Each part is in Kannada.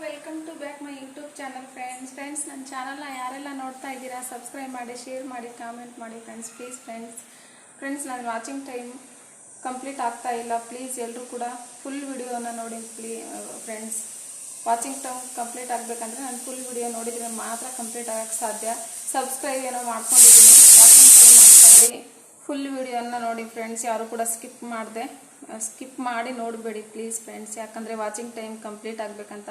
Welcome to back my YouTube channel friends ನನ್ನ ಚಾನಲ್ನ ಯಾರೆಲ್ಲ ನೋಡ್ತಾ ಇದ್ದೀರಾ ಸಬ್ಸ್ಕ್ರೈಬ್ ಮಾಡಿ, ಶೇರ್ ಮಾಡಿ, ಕಾಮೆಂಟ್ ಮಾಡಿ ಪ್ಲೀಸ್ ಫ್ರೆಂಡ್ಸ್ ನನ್ನ ವಾಚಿಂಗ್ ಟೈಮ್ ಕಂಪ್ಲೀಟ್ ಆಗ್ತಾ ಇಲ್ಲ. ಪ್ಲೀಸ್ ಎಲ್ಲರೂ ಕೂಡ ಫುಲ್ ವಿಡಿಯೋನ ನೋಡಿ ಫ್ರೆಂಡ್ಸ್. ವಾಚಿಂಗ್ ಟೈಮ್ ಕಂಪ್ಲೀಟ್ ಆಗಬೇಕಂದ್ರೆ ನಾನು ಫುಲ್ ವಿಡಿಯೋ ನೋಡಿದರೆ ಮಾತ್ರ ಕಂಪ್ಲೀಟ್ ಆಗೋಕ್ಕೆ ಸಾಧ್ಯ. ಸಬ್ಸ್ಕ್ರೈಬ್ ಏನೋ ಮಾಡ್ಕೊಂಡಿದ್ದೀನಿ, ವಾಚಿಂಗ್ ಟೈಮ್ ಮಾಡ್ಕೊಂಡು ಫುಲ್ ವಿಡಿಯೋನ ನೋಡಿ ಫ್ರೆಂಡ್ಸ್. ಯಾರು ಕೂಡ ಸ್ಕಿಪ್ ಮಾಡಿ ನೋಡಬೇಡಿ ಪ್ಲೀಸ್ ಫ್ರೆಂಡ್ಸ್, ಯಾಕಂದರೆ ವಾಚಿಂಗ್ ಟೈಮ್ ಕಂಪ್ಲೀಟ್ ಆಗಬೇಕಂತ.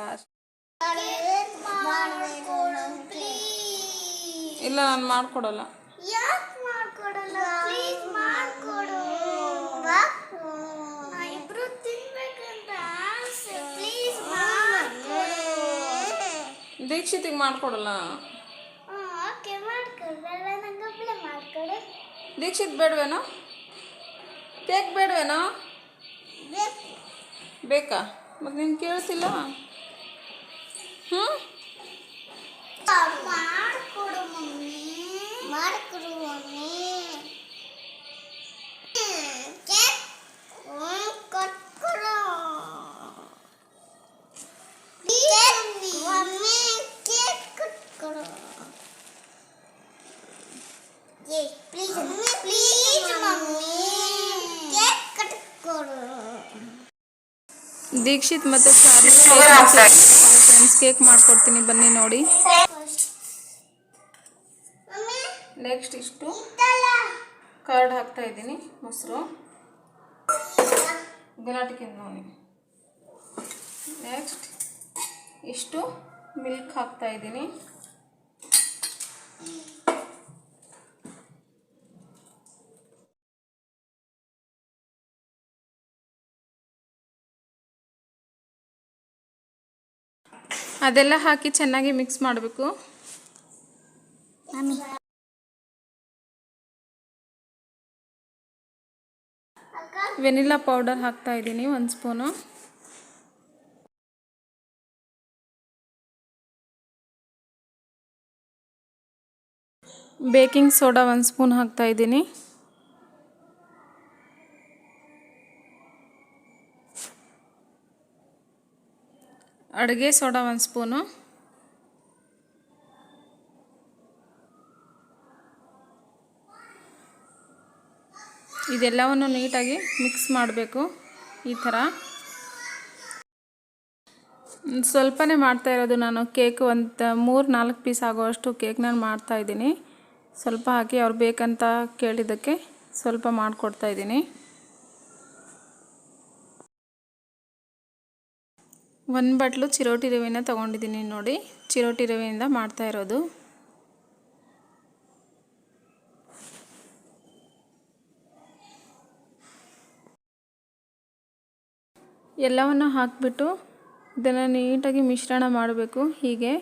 ಇಲ್ಲ, ನಾನು ಮಾಡಿಕೊಡಲ್ಲ. ದೀಕ್ಷಿತಿಗೆ ಮಾಡಿಕೊಡಲ್ಲ. ದೀಕ್ಷಿತ್ ಬೇಡವೇನೋ? ಕೇಕ್ ಬೇಡವೇನೋ? ಬೇಕಾ? ಮತ್ತು ನೀನು ಕೇಳ್ತಿಲ್ಲ. ದೀಕ್ಷಿತ್ ಮತ್ತು ಫ್ರೆಂಡ್ಸ್ ಕೇಕ್ ಮಾಡ್ಕೊಡ್ತೀನಿ, ಬನ್ನಿ ನೋಡಿ. ನೆಕ್ಸ್ಟ್ ಇಷ್ಟು ಕರ್ಡ್ ಹಾಕ್ತಾ ಇದ್ದೀನಿ, ಮೊಸರು ಗಲಾಟೆಗೆ ನೋಡಿ. ನೆಕ್ಸ್ಟ್ ಇಷ್ಟು ಮಿಲ್ಕ್ ಹಾಕ್ತಾ ಇದ್ದೀನಿ. ಅದೆಲ್ಲ ಹಾಕಿ ಚೆನ್ನಾಗಿ ಮಿಕ್ಸ್ ಮಾಡಬೇಕು. ವೆನಿಲಾ ಪೌಡರ್ ಹಾಕ್ತಾ ಇದ್ದೀನಿ 1 ಸ್ಪೂನು. ಬೇಕಿಂಗ್ ಸೋಡಾ 1 ಸ್ಪೂನ್ ಹಾಕ್ತಾ ಇದ್ದೀನಿ. ಅಡುಗೆ ಸೋಡಾ 1 ಸ್ಪೂನು. ಇದೆಲ್ಲವನ್ನು ನೀಟಾಗಿ ಮಿಕ್ಸ್ ಮಾಡಬೇಕು. ಈ ಥರ ಸ್ವಲ್ಪನೇ ಮಾಡ್ತಾ ಇರೋದು ನಾನು. ಕೇಕ್ ಒಂದು 3-4 ಪೀಸ್ ಆಗೋಷ್ಟು ಕೇಕ್ ನಾನು ಮಾಡ್ತಾಯಿದ್ದೀನಿ. ಸ್ವಲ್ಪ ಹಾಕಿ ಅವ್ರು ಬೇಕಂತ ಕೇಳಿದ್ದಕ್ಕೆ ಸ್ವಲ್ಪ ಮಾಡಿಕೊಡ್ತಾ ಇದ್ದೀನಿ. 1 ಬಟ್ಲು ಚಿರೋಟಿ ರವೆನ ತೊಗೊಂಡಿದ್ದೀನಿ ನೋಡಿ. ಚಿರೋಟಿ ರವೆಯಿಂದ ಮಾಡ್ತಾ ಇರೋದು. ಎಲ್ಲವನ್ನು ಹಾಕಿಬಿಟ್ಟು ಇದನ್ನು ನೀಟಾಗಿ ಮಿಶ್ರಣ ಮಾಡಬೇಕು. ಹೀಗೆ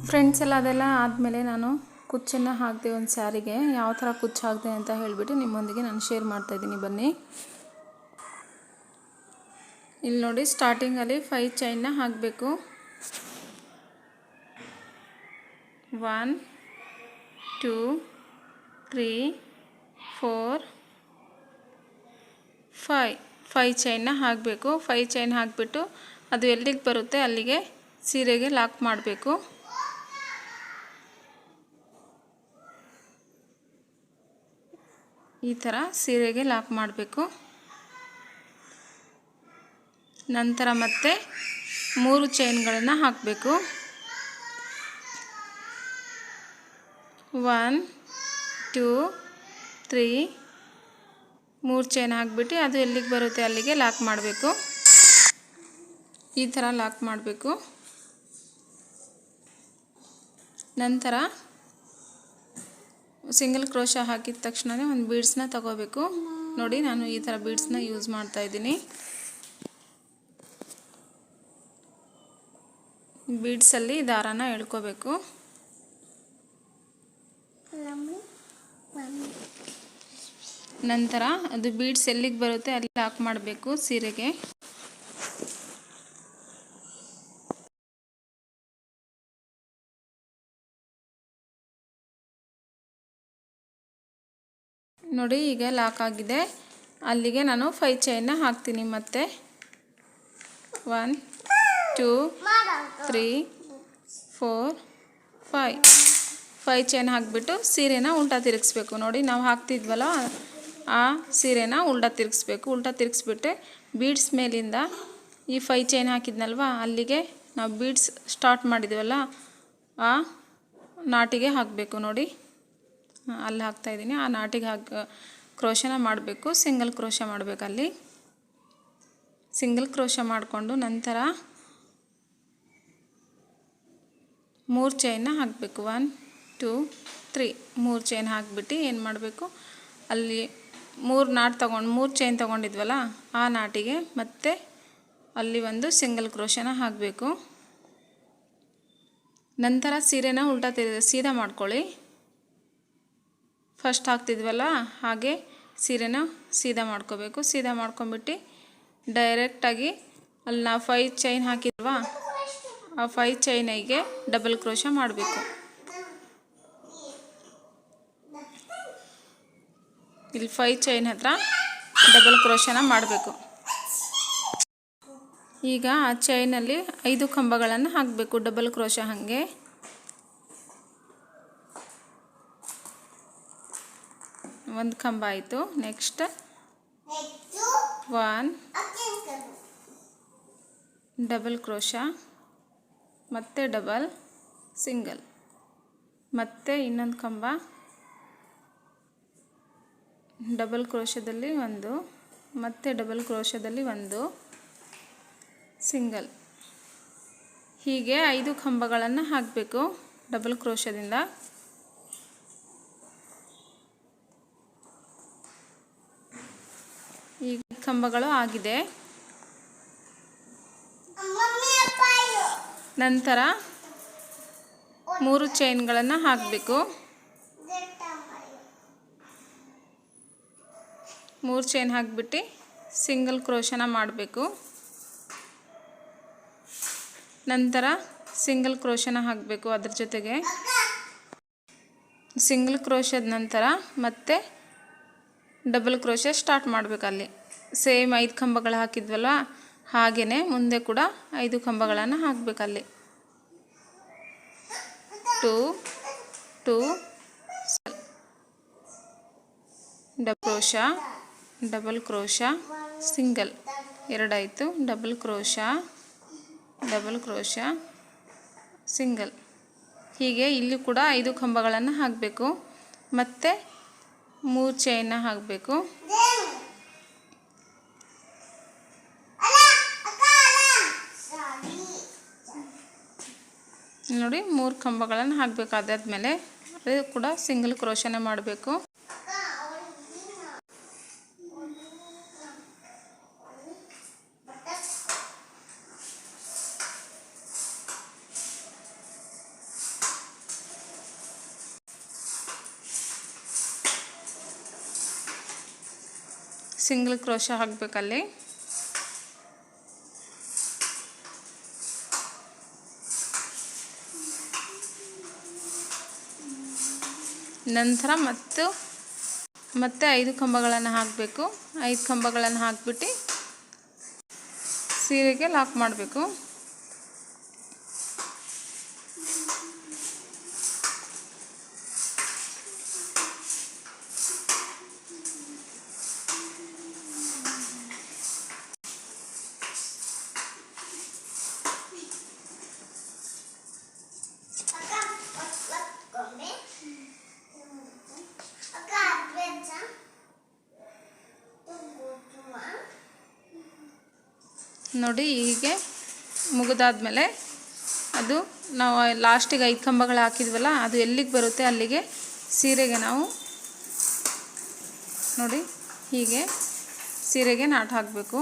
ಫ್ರೆಂಡ್ಸ್ ಎಲ್ಲ ಅದೆಲ್ಲ ಆದಮೇಲೆ ನಾನು ಕುಚ್ಚನ್ನು ಹಾಕಿದೆ ಒಂದು ಸ್ಯಾರಿಗೆ. ಯಾವ ಥರ ಕುಚ್ಚು ಹಾಕಿದೆ ಅಂತ ಹೇಳಿಬಿಟ್ಟು ನಿಮ್ಮೊಂದಿಗೆ ನಾನು ಶೇರ್ ಮಾಡ್ತಾಯಿದ್ದೀನಿ, ಬನ್ನಿ. ಇಲ್ಲಿ ನೋಡಿ, ಸ್ಟಾರ್ಟಿಂಗಲ್ಲಿ 5 ಚೈನ್ನ ಹಾಕಬೇಕು. 1 2 3 4 5 ಚೈನ್ನ ಹಾಕಬೇಕು. 5 ಚೈನ್ ಹಾಕಿಬಿಟ್ಟು ಅದು ಎಲ್ಲಿಗೆ ಬರುತ್ತೆ ಅಲ್ಲಿಗೆ ಸೀರೆಗೆ ಲಾಕ್ ಮಾಡಬೇಕು. ಈ ಥರ ಸೀರೆಗೆ ಲಾಕ್ ಮಾಡಬೇಕು. ನಂತರ ಮತ್ತೆ 3 ಚೈನ್ಗಳನ್ನು ಹಾಕಬೇಕು. 1 2 3 3 ಚೈನ್ ಹಾಕಿಬಿಟ್ಟು ಅದು ಎಲ್ಲಿಗೆ ಬರುತ್ತೆ ಅಲ್ಲಿಗೆ ಲಾಕ್ ಮಾಡಬೇಕು. ಈ ಥರ ಲಾಕ್ ಮಾಡಬೇಕು. ನಂತರ ಸಿಂಗಲ್ ಕ್ರೋಶ ಹಾಕಿದ ತಕ್ಷಣವೇ ಒಂದು ಬೀಡ್ಸ್ನ ತಗೋಬೇಕು. ನೋಡಿ, ನಾನು ಈ ಥರ ಬೀಡ್ಸ್ನ ಯೂಸ್ ಮಾಡ್ತಾಯಿದ್ದೀನಿ. ಬೀಡ್ಸಲ್ಲಿ ದಾರಾನ ಎಳ್ಕೋಬೇಕು. ನಂತರ ಅದು ಬೀಡ್ಸ್ ಎಲ್ಲಿಗೆ ಬರುತ್ತೆ ಅಲ್ಲಿ ಲಾಕ್ ಮಾಡಬೇಕು ಸೀರೆಗೆ. ನೋಡಿ, ಈಗ ಲಾಕ್ ಆಗಿದೆ. ಅಲ್ಲಿಗೆ ನಾನು 5 ಚೈನ್ನ ಹಾಕ್ತೀನಿ. ಮತ್ತೆ 1 2 3 4 5 ಚೈನ್ ಹಾಕಿಬಿಟ್ಟು ಸೀರೆನ ಉಲ್ಟಾ ತಿರುಗಿಸ್ಬೇಕು. ನೋಡಿ, ನಾವು ಹಾಕ್ತಿದ್ವಲ್ಲ ಆ ಸೀರೆನ ಉಲ್ಟಾ ತಿರುಗಿಸ್ಬೇಕು. ಉಲ್ಟಾ ತಿರುಗಿಸ್ಬಿಟ್ಟೆ ಬೀಡ್ಸ್ ಮೇಲಿಂದ ಈ 5 ಚೈನ್ ಹಾಕಿದ್ನಲ್ವ ಅಲ್ಲಿಗೆ ನಾವು ಬೀಡ್ಸ್ ಸ್ಟಾರ್ಟ್ ಮಾಡಿದ್ವಲ್ಲ ಆ ನಾಟಿಗೆ ಹಾಕಬೇಕು. ನೋಡಿ, ಅಲ್ಲಿ ಹಾಕ್ತಾಯಿದ್ದೀನಿ. ಆ ನಾಟಿಗೆ ಕ್ರೋಶನ ಮಾಡಬೇಕು. ಸಿಂಗಲ್ ಕ್ರೋಶ ಮಾಡಬೇಕು. ಅಲ್ಲಿ ಸಿಂಗಲ್ ಕ್ರೋಶ ಮಾಡಿಕೊಂಡು ನಂತರ 3 ಚೈನ್ನ ಹಾಕಬೇಕು. 1 2 3 3 ಚೈನ್ ಹಾಕಿಬಿಟ್ಟು ಏನು ಮಾಡಬೇಕು, ಅಲ್ಲಿ 3 ಚೈನ್ ತೊಗೊಂಡಿದ್ವಲ್ಲ ಆ ನಾಟಿಗೆ ಮತ್ತೆ ಅಲ್ಲಿ ಒಂದು ಸಿಂಗಲ್ ಕ್ರೋಶನ ಹಾಕಬೇಕು. ನಂತರ ಸೀರೆನ ಉಲ್ಟಾ ಸೀದಾ ಮಾಡ್ಕೊಳ್ಳಿ. ಫಸ್ಟ್ ಹಾಕ್ತಿದ್ವಲ್ಲ ಹಾಗೆ ಸೀರೆನ ಸೀದಾ ಮಾಡ್ಕೋಬೇಕು. ಸೀದಾ ಮಾಡ್ಕೊಂಬಿಟ್ಟು ಡೈರೆಕ್ಟಾಗಿ ಅಲ್ಲಿ ನಾವು 5 ಚೈನ್ ಹಾಕಿದ್ವಾ ಆ 5 ಚೈನಿಗೆ ಡಬಲ್ ಕ್ರೋಶ ಮಾಡಬೇಕು. ಇಲ್ಲಿ 5 ಚೈನ್ ಹತ್ರ ಡಬಲ್ ಕ್ರೋಶನ ಮಾಡಬೇಕು. ಈಗ ಆ ಚೈನಲ್ಲಿ 5 ಕಂಬಗಳನ್ನು ಹಾಕಬೇಕು ಡಬಲ್ ಕ್ರೋಶ. ಹಾಗೆ ಒಂದು ಕಂಬ ಆಯಿತು. ನೆಕ್ಸ್ಟ್ 1 ಡಬಲ್ ಕ್ರೋಶ, ಮತ್ತೆ ಡಬಲ್ ಸಿಂಗಲ್, ಮತ್ತೆ ಇನ್ನೊಂದು ಕಂಬ ಡಬಲ್ ಕ್ರೋಶದಲ್ಲಿ ಒಂದು, ಮತ್ತೆ ಡಬಲ್ ಕ್ರೋಶದಲ್ಲಿ ಒಂದು ಸಿಂಗಲ್. ಹೀಗೆ 5 ಕಂಬಗಳನ್ನು ಹಾಕಬೇಕು ಡಬಲ್ ಕ್ರೋಶದಿಂದ. ಈ ಕಂಬಗಳು ಆಗಿದೆ. ನಂತರ 3 ಚೈನ್ಗಳನ್ನು ಹಾಕಬೇಕು. 3 ಚೈನ್ ಹಾಕಿಬಿಟ್ಟು ಸಿಂಗಲ್ ಕ್ರೋಶನ ಮಾಡಬೇಕು. ನಂತರ ಸಿಂಗಲ್ ಕ್ರೋಶನ ಹಾಕಬೇಕು. ಅದ್ರ ಜೊತೆಗೆ ಸಿಂಗಲ್ ಕ್ರೋಶದ ನಂತರ ಮತ್ತೆ ಡಬಲ್ ಕ್ರೋಶ ಸ್ಟಾರ್ಟ್ ಮಾಡಬೇಕು. ಅಲ್ಲಿ ಸೇಮ್ 5 ಕಂಬಗಳು ಹಾಕಿದ್ವಲ್ಲ ಹಾಗೆಯೇ ಮುಂದೆ ಕೂಡ 5 ಕಂಬಗಳನ್ನು ಹಾಕಬೇಕಲ್ಲಿ. 2 2 ಡಬಲ್ ಕ್ರೋಶ ಸಿಂಗಲ್ 2 ಆಯಿತು. Double crochet single. ಹೀಗೆ ಇಲ್ಲಿ ಕೂಡ 5 ಕಂಬಗಳನ್ನು ಹಾಕಬೇಕು. ಮತ್ತು 3 ಚೈನ್ನ ಹಾಕಬೇಕು. ನೋಡಿ, 3 ಕಂಬಗಳನ್ನು ಹಾಕಬೇಕು. ಅದಾದಮೇಲೆ ಅದು ಕೂಡ ಸಿಂಗಲ್ ಕ್ರೋಶನ ಮಾಡಬೇಕು. ಸಿಂಗಲ್ ಕ್ರೋಶ ಹಾಕಬೇಕಲ್ಲಿ. ನಂತರ ಮತ್ತೆ 5 ಕಂಬಗಳನ್ನು ಹಾಕಬೇಕು. 5 ಕಂಬಗಳನ್ನು ಹಾಕಿಬಿಟ್ಟು ಸೀರೆಗೆ ಲಾಕ್ ಮಾಡಬೇಕು. ನೋಡಿ ಹೀಗೆ ಮುಗಿದಾದ್ಮೇಲೆ ಅದು ನಾವು ಲಾಸ್ಟಿಗೆ 5 ಕಂಬಗಳು ಹಾಕಿದ್ವಲ್ಲ, ಅದು ಎಲ್ಲಿಗೆ ಬರುತ್ತೆ ಅಲ್ಲಿಗೆ ಸೀರೆಗೆ ನಾವು ನೋಡಿ ಹೀಗೆ ಸೀರೆಗೆ ನಾಟ್ ಹಾಕಬೇಕು.